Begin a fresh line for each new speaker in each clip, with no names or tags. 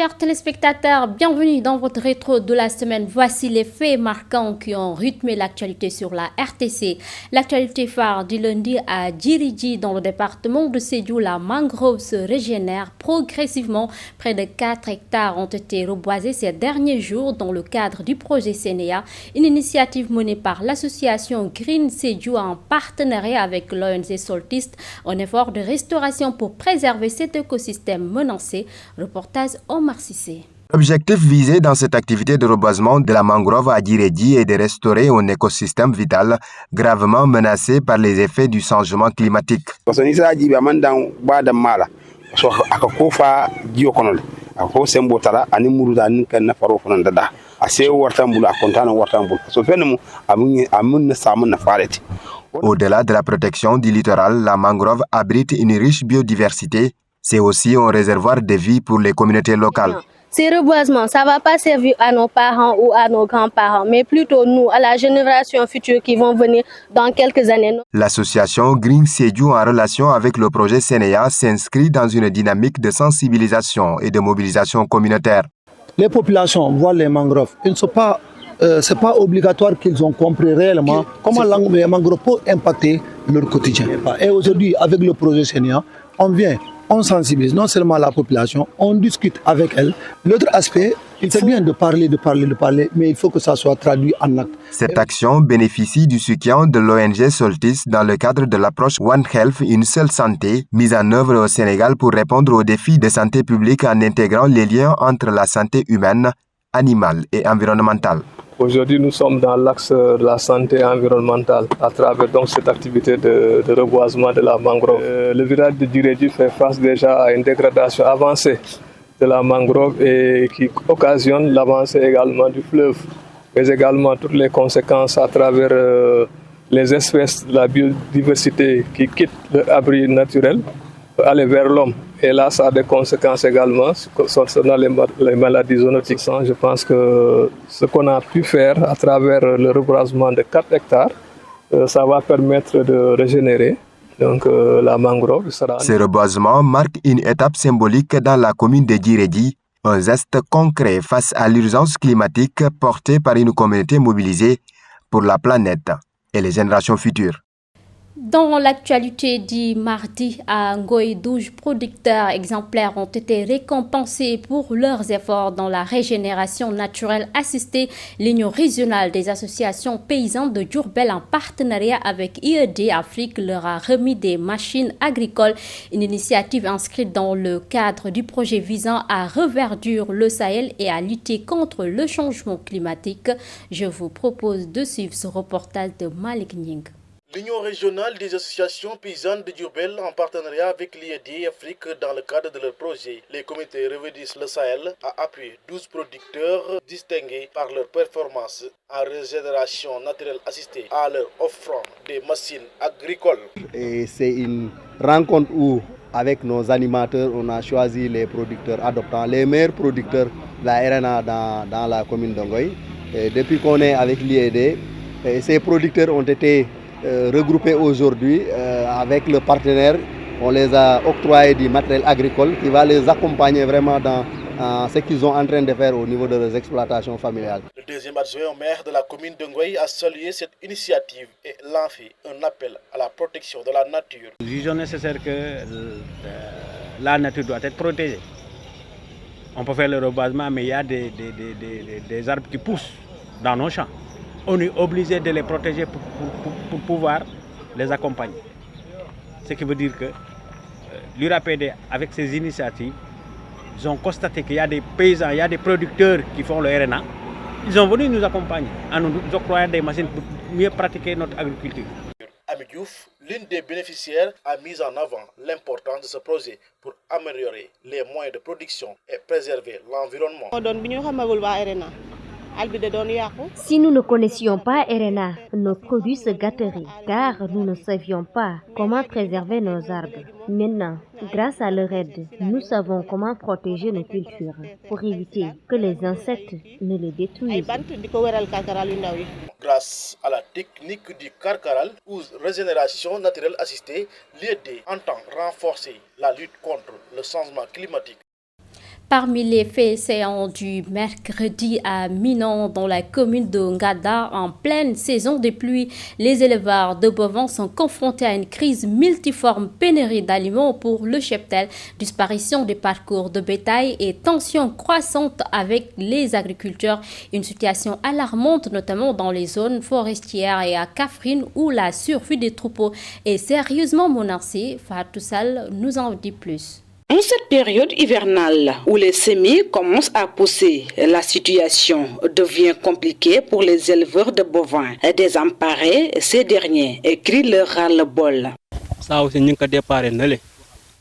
Chers téléspectateurs, bienvenue dans votre rétro de la semaine. Voici les faits marquants qui ont rythmé l'actualité sur la RTC. L'actualité phare du lundi à Djiridji, dans le département de Sédhiou, la mangrove se régénère progressivement. Près de 4 hectares ont été reboisés ces derniers jours dans le cadre du projet Sénéa, une initiative menée par l'association Green Sédhiou en partenariat avec l'ONG Soltiste, un effort de restauration pour préserver cet écosystème menacé. Reportage Omar Cissé.
L'objectif visé dans cette activité de reboisement de la mangrove à Djiridji est de restaurer un écosystème vital gravement menacé par les effets du changement climatique. Au-delà de la protection du littoral, la mangrove abrite une riche biodiversité. C'est aussi un réservoir de vie pour les communautés locales.
Ces reboisements, ça ne va pas servir à nos parents ou à nos grands-parents, mais plutôt nous, à la génération future qui vont venir dans quelques années.
L'association Green Sédhiou, en relation avec le projet Sénéa, s'inscrit dans une dynamique de sensibilisation et de mobilisation communautaire.
Les populations voient les mangroves. Ce n'est pas obligatoire qu'ils ont compris réellement comment les mangroves peuvent impacter leur quotidien. Et aujourd'hui, avec le projet Sénéa, on sensibilise non seulement la population, on discute avec elle. L'autre aspect, c'est bien de parler, mais il faut que ça soit traduit en actes.
Cette action bénéficie du soutien de l'ONG Soltis dans le cadre de l'approche One Health, une seule santé, mise en œuvre au Sénégal pour répondre aux défis de santé publique en intégrant les liens entre la santé humaine, animale et environnementale.
Aujourd'hui, nous sommes dans l'axe de la santé environnementale à travers donc cette activité de reboisement de la mangrove. Le village de Djiridji fait face déjà à une dégradation avancée de la mangrove et qui occasionne l'avancée également du fleuve, mais également toutes les conséquences à travers les espèces de la biodiversité qui quittent leur abri naturel pour aller vers l'homme. Et là, ça a des conséquences également concernant les maladies zoonotiques. Je pense que ce qu'on a pu faire à travers le reboisement de 4 hectares, ça va permettre de régénérer donc, la mangrove.
Ce reboisement marque une étape symbolique dans la commune de Djiridji, un geste concret face à l'urgence climatique portée par une communauté mobilisée pour la planète et les générations futures.
Dans l'actualité du mardi à Ngoï, 12 producteurs exemplaires ont été récompensés pour leurs efforts dans la régénération naturelle assistée. L'Union régionale des associations paysannes de Diourbel en partenariat avec IED Afrique leur a remis des machines agricoles, une initiative inscrite dans le cadre du projet visant à reverdir le Sahel et à lutter contre le changement climatique. Je vous propose de suivre ce reportage de Malik Ning.
L'Union régionale des associations paysannes de Diourbel en partenariat avec l'IED Afrique dans le cadre de leur projet Les comités Reverdissent le Sahel a appuyé 12 producteurs distingués par leur performance en régénération naturelle assistée à leur offrant des machines agricoles.
Et c'est une rencontre où, avec nos animateurs, on a choisi les producteurs adoptants, les meilleurs producteurs de la RNA dans la commune d'Ongoï. Depuis qu'on est avec l'IED, ces producteurs ont été regroupés aujourd'hui avec le partenaire. On les a octroyé du matériel agricole qui va les accompagner vraiment dans ce qu'ils sont en train de faire au niveau de leurs exploitations familiales.
Le deuxième adjoint au maire de la commune de Ngoï a salué cette initiative et lancé un appel à la protection de la nature.
Nous jugeons nécessaire que la nature doit être protégée. On peut faire le reboisement, mais il y a des arbres qui poussent dans nos champs. On est obligé de les protéger pour pouvoir les accompagner. Ce qui veut dire que l'URAPD, avec ses initiatives, ils ont constaté qu'il y a des paysans, il y a des producteurs qui font le RNA. Ils sont venus nous accompagner en nous octroyant des machines pour mieux pratiquer notre agriculture.
Ami Diouf, l'une des bénéficiaires, a mis en avant l'importance de ce projet pour améliorer les moyens de production et préserver l'environnement.
Si nous ne connaissions pas RNA, nos produits se gâteraient car nous ne savions pas comment préserver nos arbres. Maintenant, grâce à leur aide, nous savons comment protéger nos cultures pour éviter que les insectes ne les détruisent.
Grâce à la technique du carcaral ou régénération naturelle assistée, l'IED entend renforcer la lutte contre le changement climatique.
Parmi les faits saillants du mercredi à Minon, dans la commune de Ngada, en pleine saison de pluie, les éleveurs de bovins sont confrontés à une crise multiforme, pénurie d'aliments pour le cheptel, disparition des parcours de bétail et tensions croissantes avec les agriculteurs. Une situation alarmante, notamment dans les zones forestières et à Kaffrine, où la survie des troupeaux est sérieusement menacée. Fatou Sall nous en dit plus.
En cette période hivernale où les semis commencent à pousser, la situation devient compliquée pour les éleveurs de bovins. Désemparés, ces derniers crient leur ras-le-bol.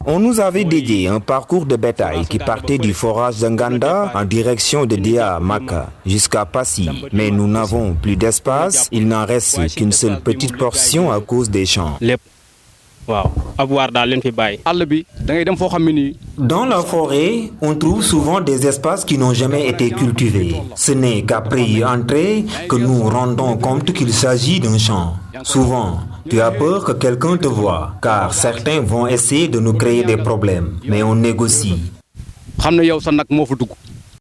On nous avait dédié un parcours de bétail qui partait du forage de Nganda en direction de Dia Maka jusqu'à Passy. Mais nous n'avons plus d'espace, il n'en reste qu'une seule petite portion à cause des champs. Dans la forêt, on trouve souvent des espaces qui n'ont jamais été cultivés. Ce n'est qu'après y entrer que nous rendons compte qu'il s'agit d'un champ. Souvent, tu as peur que quelqu'un te voie, car certains vont essayer de nous créer des problèmes, mais on négocie.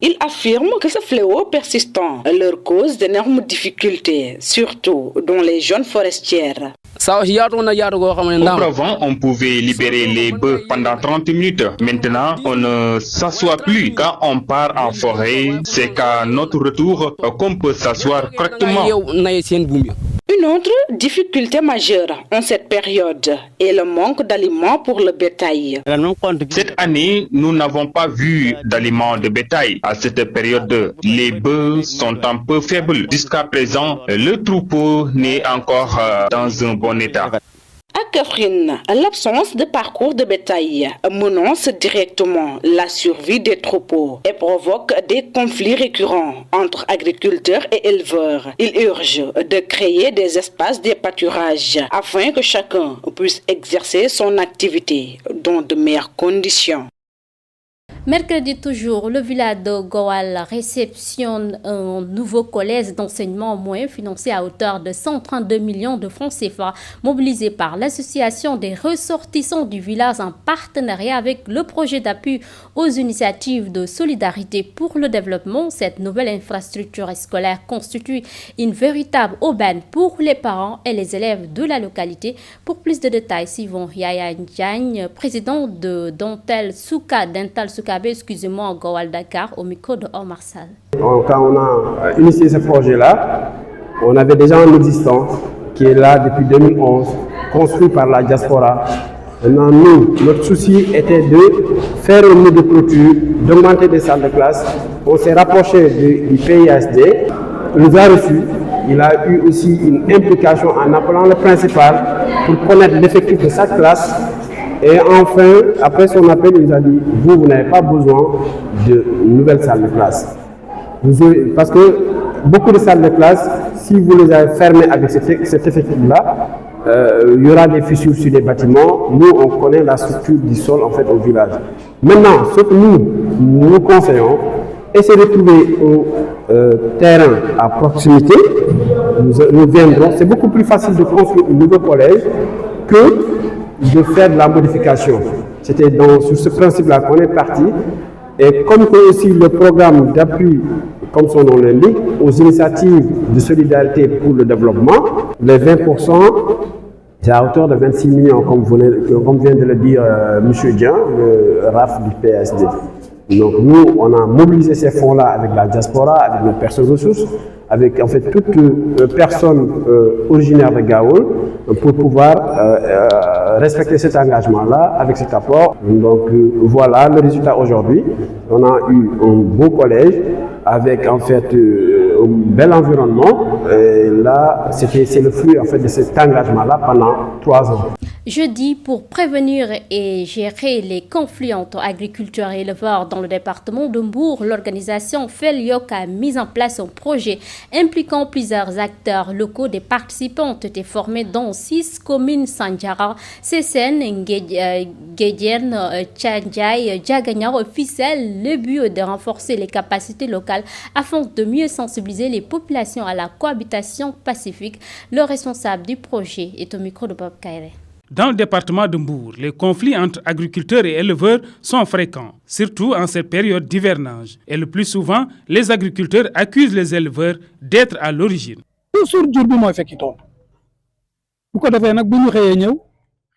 Ils affirment que ce fléau persistant leur cause d'énormes difficultés, surtout dans les zones forestières.
Auparavant, on pouvait libérer les bœufs pendant 30 minutes. Maintenant, on ne s'assoit plus. Quand on part en forêt, c'est qu'à notre retour qu'on peut s'asseoir correctement.
Une autre difficulté majeure en cette période est le manque d'aliments pour le bétail.
Cette année, nous n'avons pas vu d'aliments de bétail. À cette période, les bœufs sont un peu faibles. Jusqu'à présent, le troupeau n'est encore dans un bon état.
À Kaffrine, l'absence de parcours de bétail menace directement la survie des troupeaux et provoque des conflits récurrents entre agriculteurs et éleveurs. Il urge de créer des espaces de pâturage afin que chacun puisse exercer son activité dans de meilleures conditions.
Mercredi toujours, le village de Goal réceptionne un nouveau collège d'enseignement moyen financé à hauteur de 132 millions de francs CFA, mobilisé par l'association des ressortissants du village en partenariat avec le projet d'appui aux initiatives de solidarité pour le développement. Cette nouvelle infrastructure scolaire constitue une véritable aubaine pour les parents et les élèves de la localité. Pour plus de détails, suivons Yaya Ndiagne, président de Dental Souka excusez-moi, Gowal Dakar, au micro de Omar Sall.
Quand on a initié ce projet-là, on avait déjà un existant qui est là depuis 2011, construit par la diaspora. Maintenant, nous, notre souci était de faire un mur de clôture, d'augmenter des salles de classe. On s'est rapproché du PISD, il nous a reçus. Il a eu aussi une implication en appelant le principal pour connaître l'effectif de sa classe. Et enfin, après son appel, il nous a dit, vous n'avez pas besoin de nouvelles salles de classe. Parce que beaucoup de salles de classe, si vous les avez fermées avec cet effectif-là, il y aura des fissures sur les bâtiments. Nous, on connaît la structure du sol en fait au village. Maintenant, ce que nous conseillons, essayez de trouver un terrain à proximité. Nous viendrons. C'est beaucoup plus facile de construire un nouveau collège que de faire de la modification. C'était sur ce principe-là qu'on est parti. Et comme que aussi le programme d'appui, comme son nom l'indique, aux initiatives de solidarité pour le développement, les 20%, c'est à hauteur de 26 millions, comme vient de le dire M. Dian, le RAF du PSD. Donc nous, on a mobilisé ces fonds-là avec la diaspora, avec nos personnes ressources, avec en fait toute personne originaire de Gaoul pour pouvoir respecter cet engagement-là avec cet apport. Donc voilà le résultat aujourd'hui. On a eu un beau collège avec en fait un bel environnement. Et là, c'est le fruit en fait de cet engagement-là pendant 3 ans.
Jeudi, pour prévenir et gérer les conflits entre agriculteurs et éleveurs dans le département de Mbour, l'organisation Feliok a mis en place un projet impliquant plusieurs acteurs locaux. Des participants ont été formés dans 6 communes: Sanjara, Sesen, Guédienne, Tchandjaï, Djaganyar, Fissel. Le but est de renforcer les capacités locales afin de mieux sensibiliser les populations à la cohabitation pacifique. Le responsable du projet est au micro de Bob Kairé.
Dans le département de Mbour, les conflits entre agriculteurs et éleveurs sont fréquents, surtout en cette période d'hivernage. Et le plus souvent, les agriculteurs accusent les éleveurs d'être à l'origine.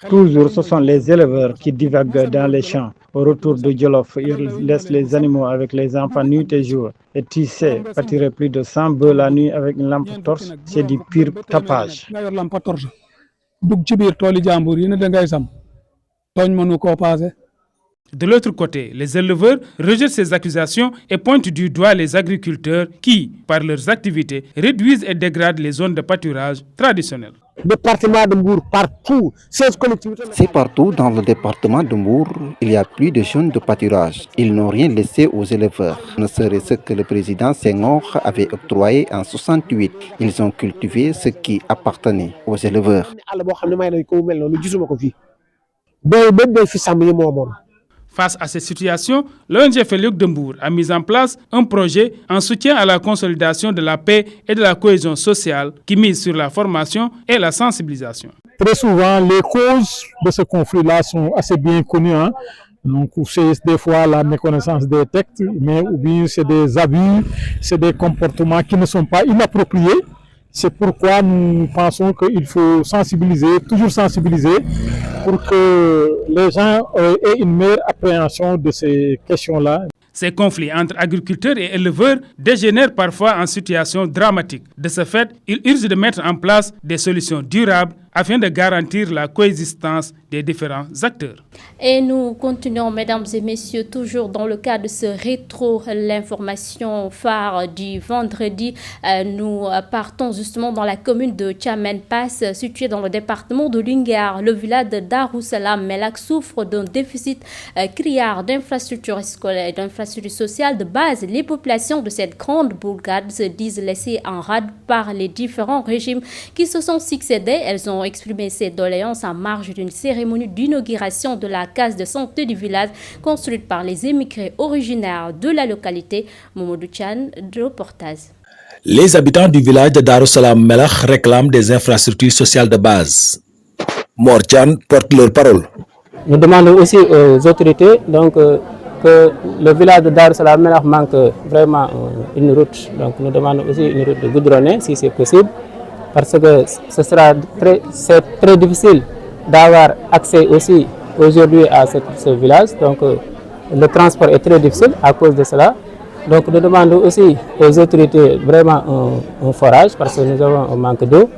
Toujours, ce sont les éleveurs qui divaguent dans les champs. Au retour de Djolof, ils laissent les animaux avec les enfants nuit et jour. Et tu sais, pâturer plus de 100 bœufs la nuit avec une lampe torche, c'est du pur tapage.
De l'autre côté, les éleveurs rejettent ces accusations et pointent du doigt les agriculteurs qui, par leurs activités, réduisent et dégradent les zones de pâturage traditionnelles.
Département de Mbour, partout. C'est partout dans le département de Mbour, il y a plus de zones de pâturage. Ils n'ont rien laissé aux éleveurs. Ne serait-ce que le président Senghor avait octroyé en 68. Ils ont cultivé ce qui appartenait aux éleveurs.
Face à cette situation, l'ONG Félix de Mbour a mis en place un projet en soutien à la consolidation de la paix et de la cohésion sociale qui mise sur la formation et la sensibilisation.
Très souvent, les causes de ce conflit-là sont assez bien connues. Donc, c'est des fois la méconnaissance des textes, mais ou bien c'est des abus, c'est des comportements qui ne sont pas inappropriés. C'est pourquoi nous pensons qu'il faut sensibiliser, toujours sensibiliser, pour que les gens aient une meilleure appréhension de ces questions-là.
Ces conflits entre agriculteurs et éleveurs dégénèrent parfois en situation dramatique. De ce fait, il urge de mettre en place des solutions durables afin de garantir la coexistence des différents acteurs.
Et nous continuons, mesdames et messieurs, toujours dans le cadre de ce rétro, l'information phare du vendredi. Nous partons justement dans la commune de Tchamen Pass, située dans le département de Linguère. Le village de Darussalam Melak souffre d'un déficit criard d'infrastructures scolaires et d'infrastructures sociales de base. Les populations de cette grande bourgade se disent laissées en rade par les différents régimes qui se sont succédés. Elles ont exprimé ces doléances en marge d'une cérémonie d'inauguration de la case de santé du village construite par les émigrés originaires de la localité. Momodou Chan, de reportage.
Les habitants du village de Darussalam Melak réclament des infrastructures sociales de base. Mor Chan porte leur parole.
Nous demandons aussi aux autorités que le village de Darussalam Melak manque vraiment une route. Donc nous demandons aussi une route de goudronnée si c'est possible, parce que c'est très difficile d'avoir accès aussi aujourd'hui à ce village. Donc le transport est très difficile à cause de cela. Donc nous demandons aussi aux autorités vraiment un forage, parce que nous avons un manque d'eau.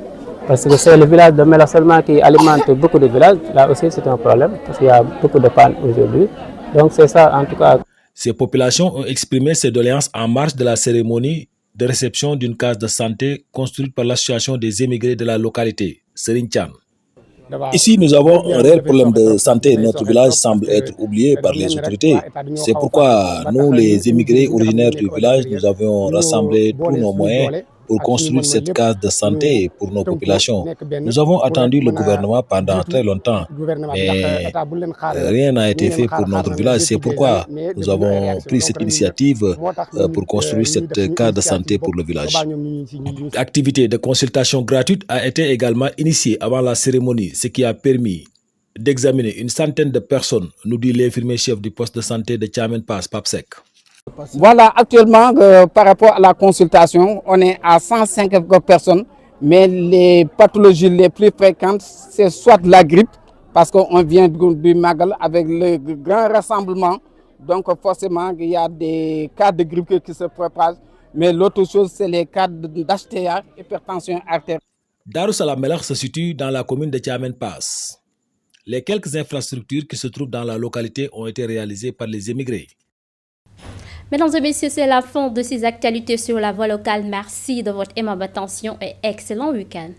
Parce que c'est le village de Melak seulement qui alimente beaucoup de villages. Là aussi c'est un problème, parce qu'il y a beaucoup de panne aujourd'hui. Donc c'est ça en tout cas.
Ces populations ont exprimé ces doléances en marge de la cérémonie de réception d'une case de santé construite par l'association des émigrés de la localité, Serigne Thiam. Ici, nous avons un réel problème de santé. Notre village semble être oublié par les autorités. C'est pourquoi nous, les émigrés originaires du village, nous avons rassemblé tous nos moyens pour construire cette case de santé pour nos populations. Nous avons attendu le gouvernement pendant très longtemps, mais rien n'a été fait pour notre village. C'est pourquoi nous avons pris cette initiative pour construire cette case de santé pour le village. L'activité de consultation gratuite a été également initiée avant la cérémonie, ce qui a permis d'examiner une centaine de personnes, nous dit l'infirmier chef du poste de santé de Tchamen Pass, Papsek.
Voilà, actuellement, par rapport à la consultation, on est à 105 personnes, mais les pathologies les plus fréquentes, c'est soit la grippe, parce qu'on vient du Magal avec le grand rassemblement, donc forcément il y a des cas de grippe qui se propagent, mais l'autre chose, c'est les cas d'HTA, hypertension artérielle.
Darussalam Melak se situe dans la commune de Tchamen Pass. Les quelques infrastructures qui se trouvent dans la localité ont été réalisées par les émigrés.
Mesdames et messieurs, c'est la fin de ces actualités sur la voie locale. Merci de votre aimable attention et excellent week-end.